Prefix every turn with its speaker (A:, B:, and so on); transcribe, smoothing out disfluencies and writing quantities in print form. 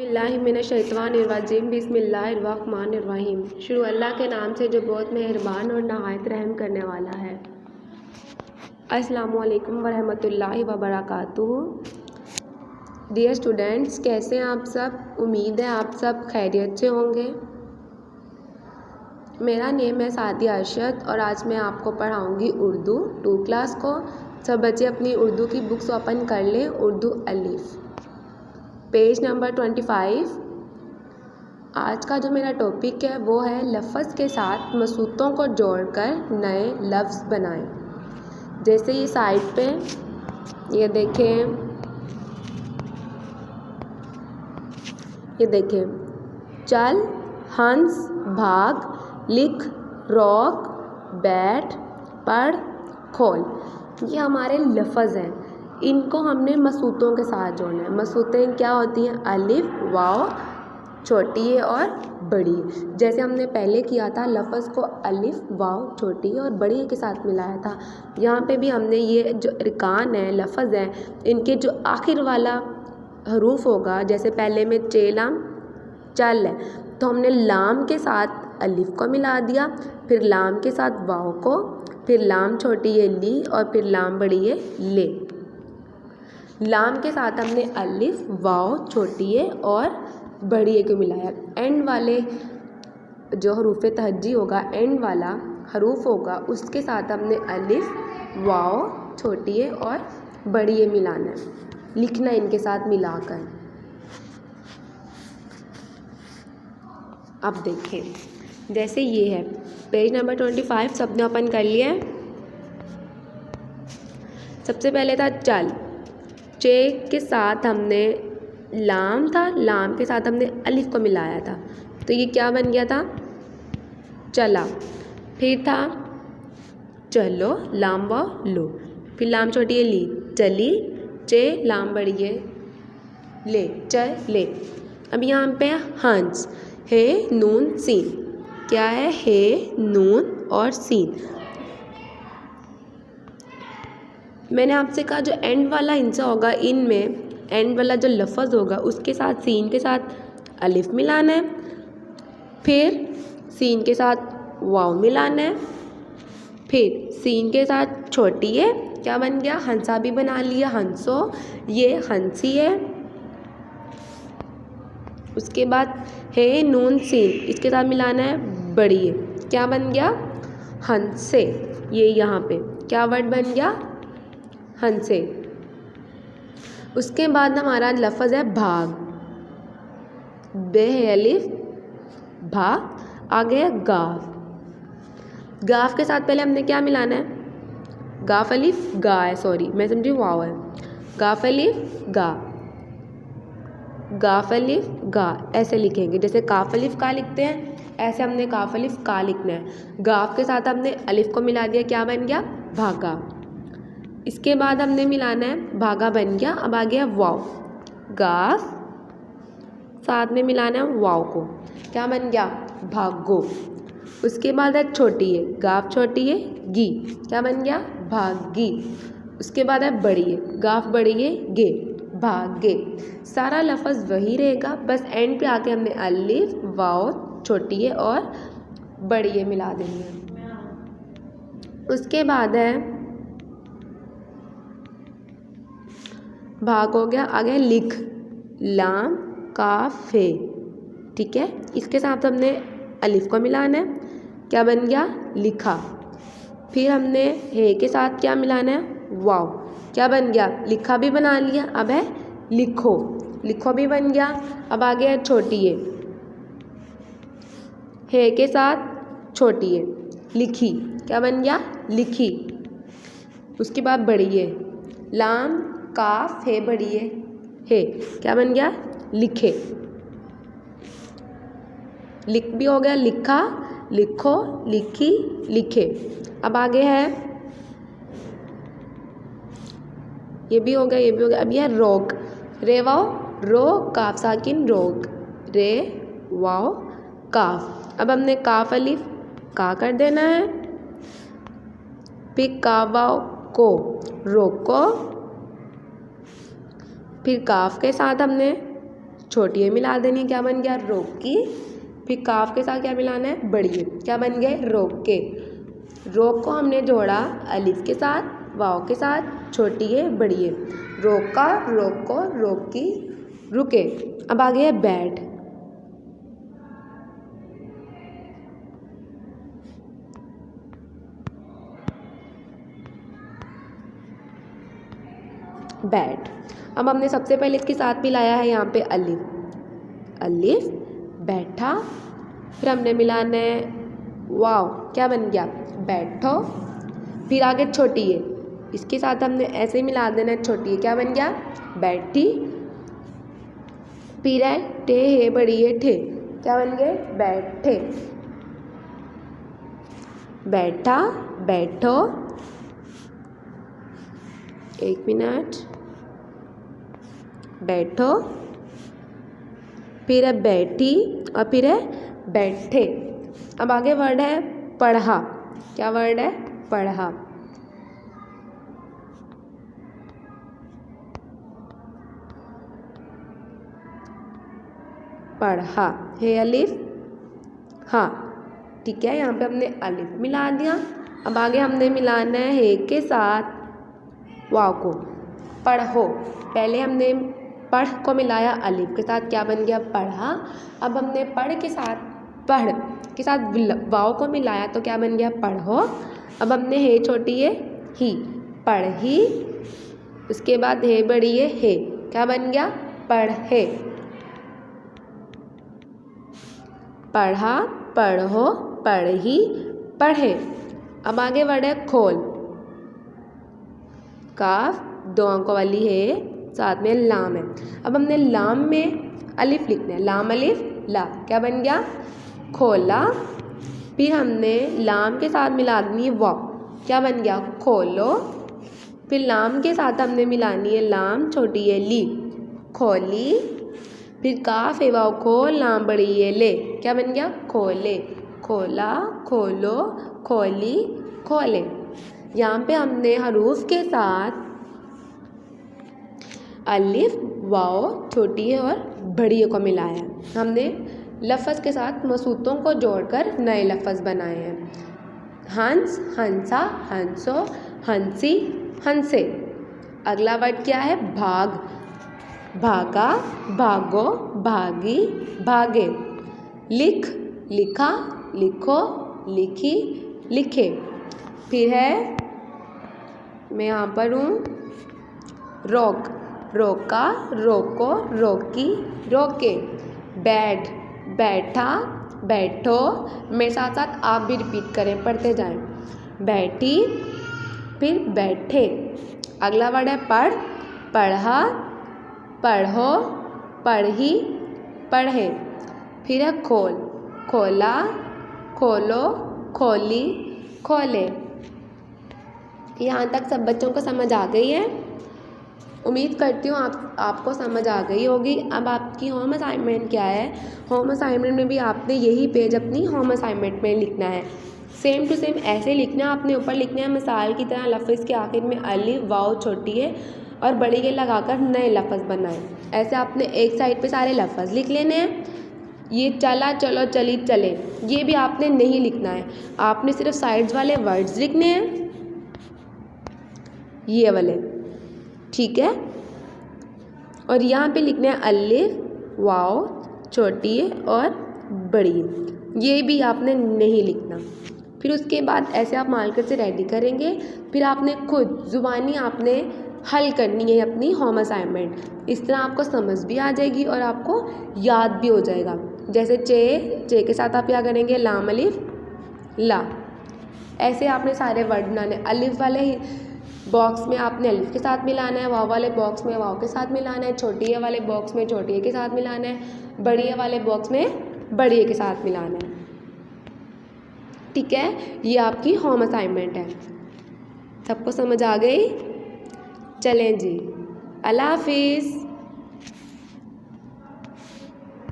A: बिस्मिल्लाहिमिनश्शैतानिर्रजीम बिस्मिल्लाहिर्रहमानिर्रहीम। शुरू अल्लाह के नाम से जो बहुत मेहरबान और नहायत रहम करने वाला है। अस्सलामु अलैकुम वरहमतुल्लाहि वबरकातुहू। डियर स्टूडेंट्स, कैसे हैं आप सब? उम्मीद है आप सब खैरियत से होंगे। मेरा नेम है सादिया अरशद और आज मैं आपको पढ़ाऊँगी उर्दू 2 क्लास को। सब बच्चे अपनी उर्दू की बुक्स ओपन कर लें। उर्दू अलिफ पेज नंबर 25। आज का जो मेरा टॉपिक है वो है लफ्ज़ के साथ मसूतों को जोड़कर नए लफ्ज़ बनाएं। जैसे ये साइड पे ये देखें चल, हंस, भाग, लिख, रोक, बैठ, पढ़, खोल, ये हमारे लफ्ज़ हैं। इनको हमने मसूतों के साथ जोड़ना है। मसूतें क्या होती हैं? अलिफ, वाव, छोटी है और बड़ी है। जैसे हमने पहले किया था, लफ्ज़ को अलिफ, वाव, छोटी है और बड़ी है के साथ मिलाया था। यहाँ पे भी हमने ये जो अरकान है, लफ्ज़ हैं, इनके जो आखिर वाला हरूफ होगा, जैसे पहले में चेलाम चल है तो हमने लाम के साथ अलिफ को मिला दिया, फिर लाम के साथ वाव को, फिर लाम छोटी है ली और फिर लाम बड़ी है ले। लाम के साथ हमने अलिफ, वाव, छोटी है और बड़ी है को मिलाया। एंड वाले जो हरूफ तहज्जी होगा, एंड वाला हरूफ होगा, उसके साथ हमने अलिफ, वाव, छोटी है और बड़ी है मिलाना है, लिखना इनके साथ मिलाकर। अब देखें, जैसे ये है पेज नंबर 25, सबने ओपन कर लिया है। सबसे पहले था चल, चे के साथ हमने लाम था, लाम के साथ हमने अलिफ को मिलाया था, तो ये क्या बन गया था? चला। फिर था चलो, लाम व लो, फिर लाम छोटी है ली, चली, चे, लाम बड़ी है ले, चले। अब यहाँ पे हंस, हे, नून, सीन, क्या है? हे, नून और सीन। मैंने आपसे कहा जो एंड वाला हिस्सा होगा, इनमें एंड वाला जो लफ्ज़ होगा उसके साथ सीन के साथ अलिफ मिलाना है, फिर सीन के साथ वाव मिलाना है, फिर सीन के साथ छोटी है, क्या बन गया? हंसा भी बना लिया, हंसो, ये हंसी है। उसके बाद हे, नून, सीन, इसके साथ मिलाना है बड़ी है, क्या बन गया? हंसे। ये यहाँ पे क्या वर्ड बन गया? हंसे। उसके बाद हमारा लफ्ज़ है भाग, बे अलिफ, भा, आगे है गाफ। गाफ के साथ पहले हमने क्या मिलाना है? गाफ अलिफ गा है, सॉरी मैं समझी वाव है। गाफ अलिफ गा, गाफ अलिफ गा, ऐसे लिखेंगे। जैसे काफ अलिफ का लिखते हैं, ऐसे हमने काफ अलिफ का लिखना है। गाफ के साथ हमने अलिफ को मिला दिया, क्या बन गया? भागा। इसके बाद हमने मिलाना है, भागा बन गया। अब आ गया वाव, गाफ, साथ में मिलाना है वाव को, क्या बन गया? भागो। उसके बाद है छोटी है, गाफ छोटी है गी, क्या बन गया? भागी। उसके बाद है बड़ी है, गाफ बड़ी है गे, भागे। सारा लफ्ज़ वही रहेगा, बस एंड पे आके हमने अलिफ, वाव, छोटी है और बड़ी है मिला देनी है। उसके बाद है भाग हो गया, आगे लिख, लाम, काफ, हे, ठीक है। इसके साथ हमने अलिफ को मिलाना है, क्या बन गया? लिखा। फिर हमने हे के साथ क्या मिलाना है? वाव, क्या बन गया? लिखा भी बना लिया। अब है लिखो, लिखो भी बन गया। अब आगे है छोटी है, हे के साथ छोटी है, लिखी, क्या बन गया? लिखी। उसके बाद बड़ी है, लाम, काफ, हे, बड़ी है हे, क्या बन गया? लिखे। लिख भी हो गया, लिखा, लिखो, लिखी, लिखे। अब आगे है, ये भी हो गया, ये भी हो गया। अब यह है रोक, रे वाव रो, काफ साकिन रोक, रे वाव काफ। अब हमने काफ अलिफ का कर देना है, फिर का वाव को, रोको, फिर काफ के साथ हमने छोटी ए मिला देनी है, क्या बन गया रोकी। फिर काफ के साथ क्या मिलाना है बड़ी ए, क्या बन गए रोके। रोक को हमने जोड़ा अलिफ के साथ वाव के साथ छोटी ए बड़ी ए, रोका रोको रोकी रुके। अब आ गया बैट, बैट। अब हमने सबसे पहले इसके साथ मिलाया है यहाँ पे अलिफ, अलिफ बैठा। फिर हमने मिलाना है वाव, क्या बन गया बैठो। फिर आगे छोटी है, इसके साथ हमने ऐसे ही मिला देना है छोटी है, क्या बन गया बैठी। फिर है ठे है बड़ी है ठे, क्या बन गए बैठे। बैठा बैठो, एक मिनट, बैठो। फिर है बैठी और फिर है बैठे। अब आगे वर्ड है पढ़ा, क्या वर्ड है पढ़ा। पढ़ा है अलिफ हाँ, ठीक है। यहाँ पे हमने अलिफ मिला दिया। अब आगे हमने मिलाना है के साथ वाव को, पढ़ो। पहले हमने पढ़ को मिलाया अलिफ के साथ, क्या बन गया पढ़ा। अब हमने पढ़ के साथ वाव को मिलाया तो क्या बन गया पढ़ो। अब हमने है छोटी है ही, पढ़ी। उसके बाद है बड़ी है, क्या बन गया पढ़े। पढ़ा पढ़ो पढ़ी पढ़े। अब आगे वर्ड है खोल, काफ दो अंकों वाली है, साथ में लाम है। अब हमने लाम में अलिफ लिखना है, लाम अलिफ ला, क्या बन गया खोला। फिर हमने लाम के साथ मिला देनी है वाव, क्या बन गया खोलो। फिर लाम के साथ हमने मिलानी है लाम छोटी है ली, खोली। फिर काफ है वाव खोल, लाम बड़ी है ले, क्या बन गया खोले। खोला खोलो खोली खोले। यहाँ पे हमने हरूफ के साथ अलिफ वाव छोटी है और बड़ी है को मिलाया। हमने लफ्ज़ के साथ मसूतों को जोड़कर नए लफ्ज़ बनाए हैं। हंस हंसा हंसो हंसी हंसे। अगला वर्ड क्या है भाग, भागा भागो भागी भागे। लिख लिखा लिखो लिखी लिखे। फिर है मैं यहाँ पर हूँ रोक, रोका रोको रोकी रोके। बैठ बैठा बैठो। मेरे साथ साथ आप भी रिपीट करें, पढ़ते जाएं। बैठी फिर बैठे। अगला वर्ड है पढ़, पढ़ा पढ़ो पढ़ी पढ़े। फिर है खोल, खोला खोलो खोली खोले। यहाँ तक सब बच्चों को समझ आ गई है। उम्मीद करती हूँ आपको समझ आ गई होगी। अब आपकी होम असाइनमेंट क्या है, होम असाइनमेंट में भी आपने यही पेज अपनी होम असाइनमेंट में लिखना है। सेम टू सेम ऐसे लिखना है, आपने ऊपर लिखना है मिसाल की तरह लफ्ज़ के आखिर में अलिफ वाव छोटी है और बड़ी के लगाकर नए लफ्ज़ बनाए। ऐसे आपने एक साइड पे सारे लफ्ज़ लिख लेने हैं। ये चला चलो चली चले ये भी आपने नहीं लिखना है, आपने सिर्फ साइड्स वाले वर्ड्स लिखने हैं, ये वाले, ठीक है। और यहाँ पे लिखना है अलिफ वाव छोटी है और बड़ी है, ये भी आपने नहीं लिखना। फिर उसके बाद ऐसे आप मार्कर से रेडी करेंगे। फिर आपने खुद ज़ुबानी आपने हल करनी है अपनी होम असाइनमेंट। इस तरह आपको समझ भी आ जाएगी और आपको याद भी हो जाएगा। जैसे चे के साथ आप क्या करेंगे लाम अलिफ ला। ऐसे आपने सारे वर्ड बनाने। अलिफ वाले ही बॉक्स में आपने अलिफ के साथ मिलाना है, वाव वाले बॉक्स में वाव के साथ मिलाना है, छोटी ए वाले बॉक्स में छोटी ए के साथ मिलाना है, बड़ी ए वाले बॉक्स में बड़ी ए के साथ मिलाना है, ठीक है। ये आपकी होम असाइनमेंट है। सबको समझ आ गई? चलें जी, अल्लाह हाफिज़।